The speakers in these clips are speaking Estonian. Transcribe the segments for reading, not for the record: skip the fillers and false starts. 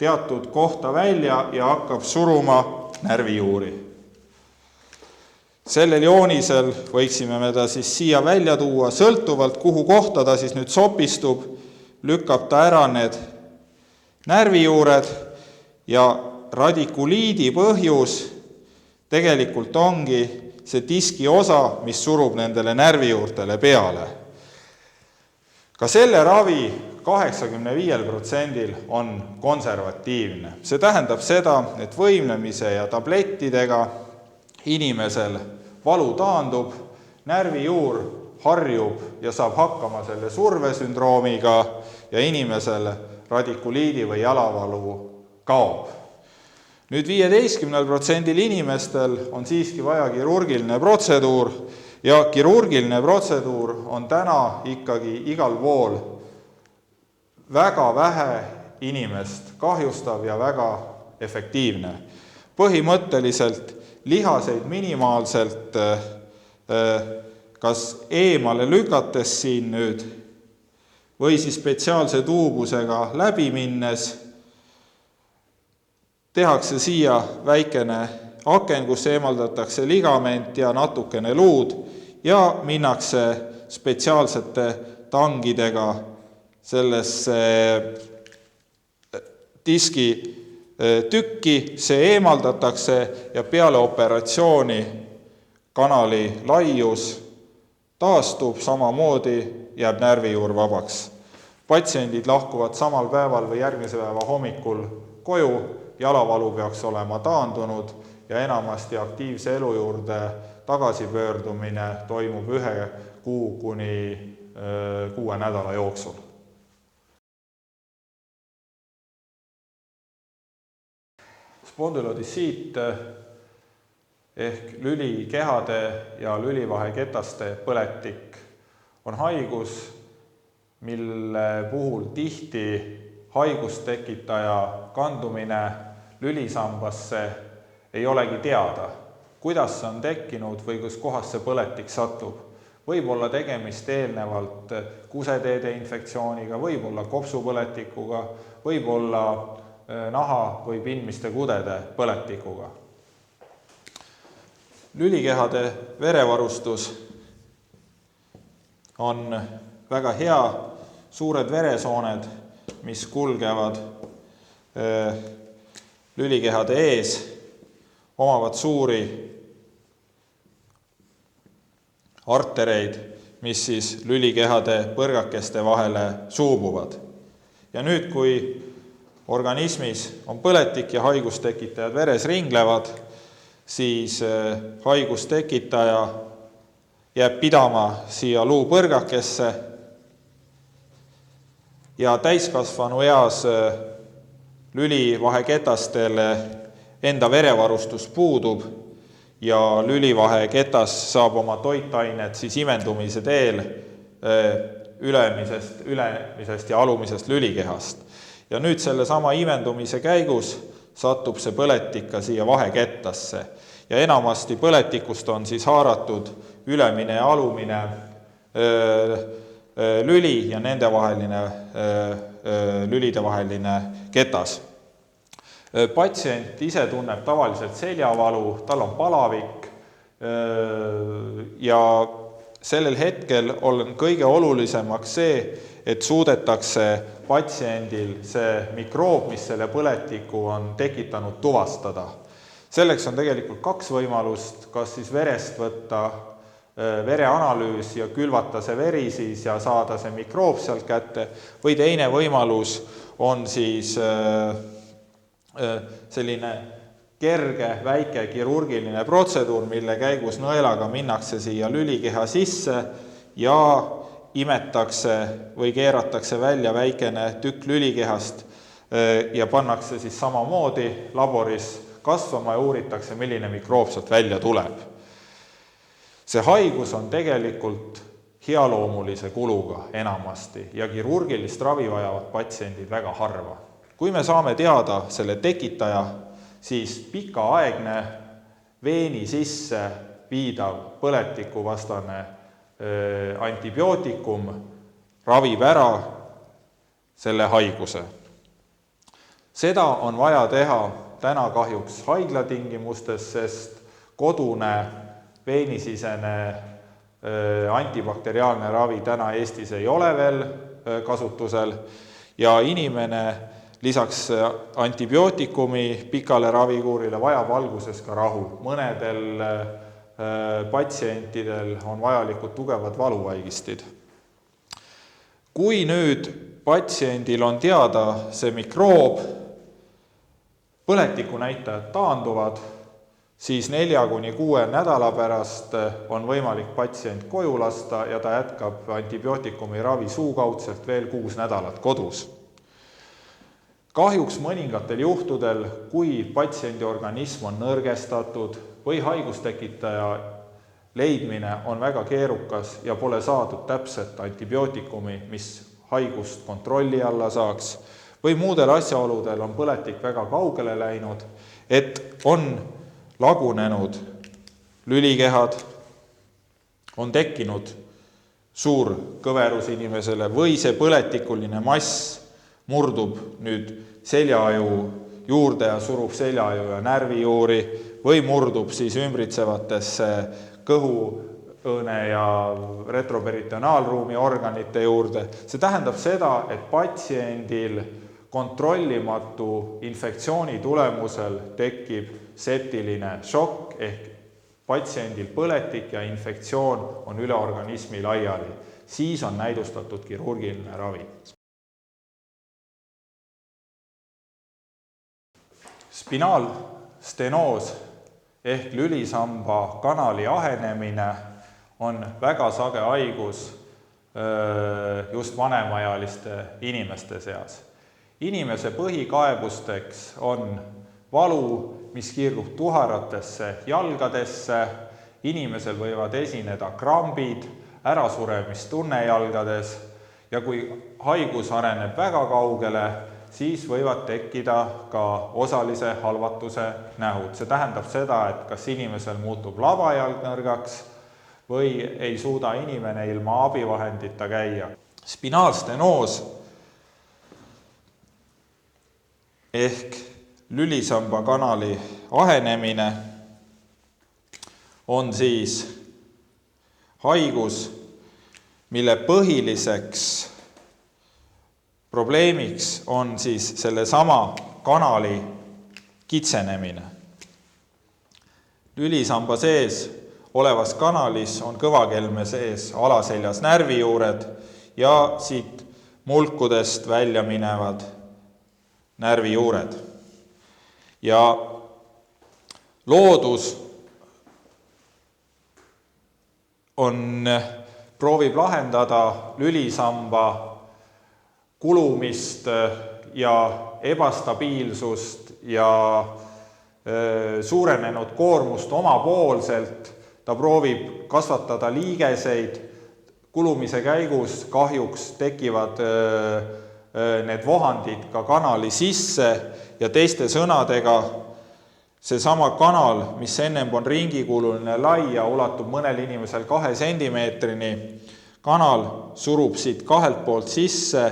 teatud kohta välja ja hakkab suruma närvijuuri. Sellel joonisel võiksime me ta siis siia välja tuua, sõltuvalt kuhu kohta ta siis nüüd sopistub, lükkab ta ära need närvijuured ja radikuliidi põhjus tegelikult ongi see diski osa, mis surub nendele närvijuurtele peale. Ka selle ravi 85% on konservatiivne. See tähendab seda, et võimlemise ja tablettidega inimesel valu taandub, närvijuur harjub ja saab hakkama selle survesündroomiga ja inimesel radikuliidi või jalavalu kaob. Nüüd 15% inimestel on siiski vaja kirurgiline protseduur ja kirurgiline protseduur on täna ikkagi igal pool väga vähe inimest kahjustav ja väga efektiivne. Põhimõtteliselt lihaseid minimaalselt kas eemale lükates siin nüüd või siis spetsiaalse tuubusega läbi minnes tehakse siia väikene aken, kus eemaldatakse ligament ja natukene luud ja minnakse spetsiaalsete tangidega sellesse diski tükki, see eemaldatakse ja peale operatsiooni kanali laius taastub, samamoodi jääb närvijuur vabaks. Patsiendid lahkuvad samal päeval või järgmise päeva hommikul koju, jalavalu peaks olema taandunud ja enamasti aktiivse elu juurde tagasipöördumine toimub 1 kuu kuni 6 nädala jooksul. Spondülodisiit ehk lülikehade ja lülivaheketaste põletik on haigus, mille puhul tihti haigustekitaja kandumine lülisambasse ei olegi teada, kuidas see on tekkinud või kus kohas see põletik satub. Võib olla tegemist eelnevalt kuseteede infektsiooniga, võib olla kopsupõletikuga, võib olla naha või pindmiste kudede põletikuga. Lülikehade verevarustus on väga hea, suured veresooned, mis kulgevad lülikehade ees, omavad suuri artereid, mis siis lülikehade põrgakeste vahele suubuvad. Ja nüüd, kui organismis on põletik ja haigustekitajad veres ringlevad, siis haigustekitaja jääb pidama siia luupõrgakesse ja täiskasvanu eas lülivaheketastele enda verevarustus puudub ja lülivaheketas saab oma toitainet siis imendumise teel ülemisest ja alumisest lülikehast. Ja nüüd selle sama imendumise käigus satub see põletik ka siia vahekettasse ja enamasti põletikust on siis haaratud ülemine ja alumine lüli ja nende vaheline, lülide vaheline ketas. Patsient ise tunneb tavaliselt seljavalu, tal on palavik ja sellel hetkel on kõige olulisemaks see, et suudetakse patsiendil see mikroob, mis selle põletiku on tekitanud, tuvastada. Selleks on tegelikult 2 võimalust, kas siis verest võtta vereanalüüs ja külvata see veri siis ja saada see mikroob sealt kätte, või teine võimalus on siis selline kerge, väike kirurgiline protseduur, mille käigus nõelaga minnakse siia lülikeha sisse ja imetakse või keeratakse välja väikene tükk lülikehast ja pannakse siis samamoodi laboris kasvama ja uuritakse, milline mikroob sealt välja tuleb. See haigus on tegelikult healoomulise kuluga enamasti ja kirurgilist ravi vajavad patsiendid väga harva. Kui me saame teada selle tekitaja, siis pikaaegne veeni sisse viidav põletikuvastane antibiootikum ravib ära selle haiguse. Seda on vaja teha täna kahjuks haiglatingimustes, sest kodune veenisisene antibakteriaalne ravi täna Eestis ei ole veel kasutusel ja inimene lisaks antibiootikumi pikale ravikuurile vajab alguses ka rahu. Mõnedel patsientidel on vajalikud tugevad valuvaigistid. Kui nüüd patsiendil on teada see mikroob, põletiku näitajad taanduvad, siis 4–6 nädala pärast on võimalik patsient koju lasta ja ta jätkab antibiootikumi ravi suukaudselt veel 6 nädalat kodus. Kahjuks mõningatel juhtudel, kui patsiendi organism on nõrgestatud või haigustekitaja leidmine on väga keerukas ja pole saadud täpset antibiootikumi, mis haigust kontrolli alla saaks, või muudel asjaoludel on põletik väga kaugele läinud, et on lagunenud lülikehad, on tekkinud suur kõverus inimesele või see põletikuline mass murdub nüüd seljaaju juurde ja surub seljaaju ja närvijuuri või murdub siis ümbritsevatesse kõhuõõne ja retroperitonaalruumi organite juurde. See tähendab seda, et patsiendil kontrollimatu infektsiooni tulemusel tekib septiline šokk ehk patsiendil põletik ja infektsioon on üle organismi laiali. Siis on näidustatud kirurgiline ravi. Spinaalstenoos ehk lülisamba kanali ahenemine on väga sage haigus just vanemaealiste inimeste seas. Inimese põhikaebusteks on valu, mis kiirgub tuharatesse jalgadesse, inimesel võivad esineda krambid, ärasuremistunne jalgades ja kui haigus areneb väga kaugele, siis võivad tekkida ka osalise halvatuse nähud. See tähendab seda, et kas inimesel muutub labajalg nõrgaks või ei suuda inimene ilma abivahendita käia. Spinaalstenoos ehk lülisamba kanali ahenemine on siis haigus, mille põhiliseks probleemiks on siis sellesama kanali kitsenemine. Lülisamba sees olevas kanalis on kõvakelme sees alaseljas närvijuured ja siit mulkudest välja minevad närvijuured. Ja loodus proovib lahendada lülisamba kulumist ja ebastabiilsust ja suurenenud koormust omapoolselt. Ta proovib kasvatada liigeseid, kulumise käigus kahjuks tekivad need vohandid ka kanali sisse ja teiste sõnadega seesama kanal, mis ennem on ringikululine lai ja ulatub mõnel inimesel 2 sentimeetrini, kanal surub siit kahelt poolt sisse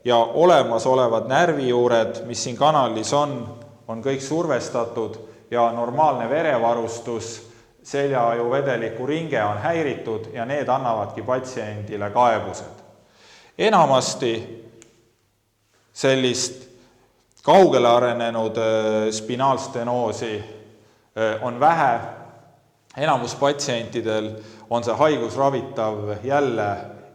ja olemasolevad närvijuured, mis siin kanalis on kõik survestatud ja normaalne verevarustus, seljaaju vedeliku ringe on häiritud ja need annavadki patsiendile kaebused. Enamasti sellist kaugele arenenud spinaalstenoosi on vähe. Enamus patsientidel on see haigus ravitav jälle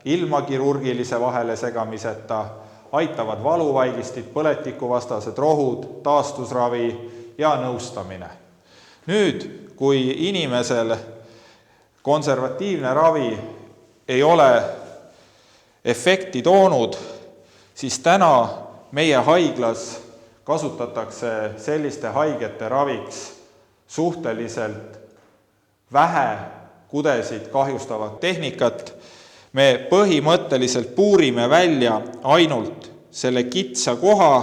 ilma kirurgilise vahele segamiseta, aitavad valuvaigistid, põletikuvastased rohud, taastusravi ja nõustamine. Nüüd, kui inimesel konservatiivne ravi ei ole efekti toonud, siis täna meie haiglas kasutatakse selliste haigete raviks suhteliselt vähe kudesid kahjustavat tehnikat. Me põhimõtteliselt puurime välja ainult selle kitsa koha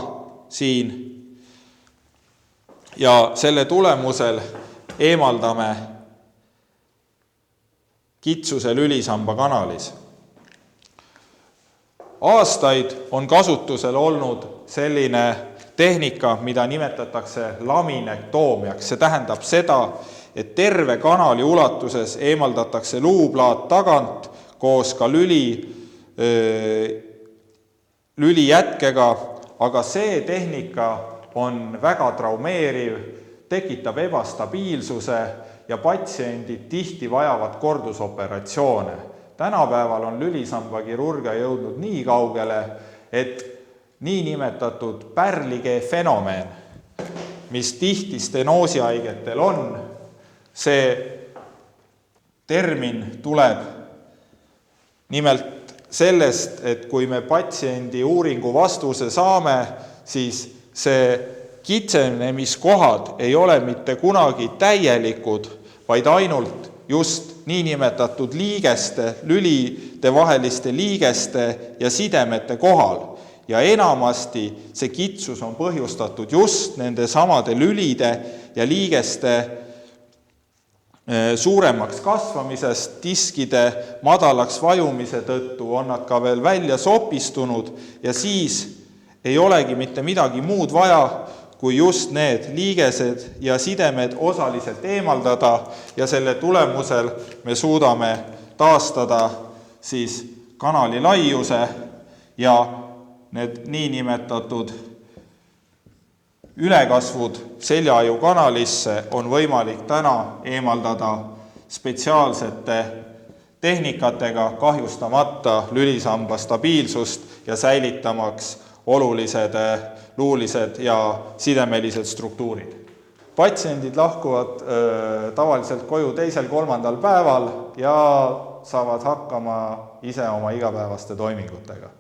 siin ja selle tulemusel eemaldame kitsuse lülisamba kanalis. Aastaid on kasutusel olnud selline tehnika, mida nimetatakse laminektomiaks. See tähendab seda, et terve kanali ulatuses eemaldatakse luuplaat tagant koos ka lülijätkega, aga see tehnika on väga traumeeriv, tekitab ebastabiilsuse ja patsiendid tihti vajavad kordusoperatsioone. Tänapäeval on lülisamba kirurgia jõudnud nii kaugele, et niinimetatud pärlikee fenomen, mis tihti stenoosihaigetel on, see termin tuleb nimelt sellest, et kui me patsiendi uuringu vastuse saame, siis see kitsenemiskohad ei ole mitte kunagi täielikud, vaid ainult just niinimetatud liigeste, lülide vaheliste liigeste ja sidemete kohal. Ja enamasti see kitsus on põhjustatud just nende samade lülide ja liigeste suuremaks kasvamisest, diskide madalaks vajumise tõttu on nad ka veel välja sopistunud ja siis ei olegi mitte midagi muud vaja, kui just need liigesed ja sidemed osaliselt eemaldada ja selle tulemusel me suudame taastada siis kanali laiuse ja need niinimetatud ülekasvud seljaaju kanalisse on võimalik täna eemaldada spetsiaalsete tehnikatega, kahjustamata lülisamba stabiilsust ja säilitamaks olulised luulised ja sidemelised struktuurid. Patsiendid lahkuvad tavaliselt koju 2.–3. päeval ja saavad hakkama ise oma igapäevaste toimingutega.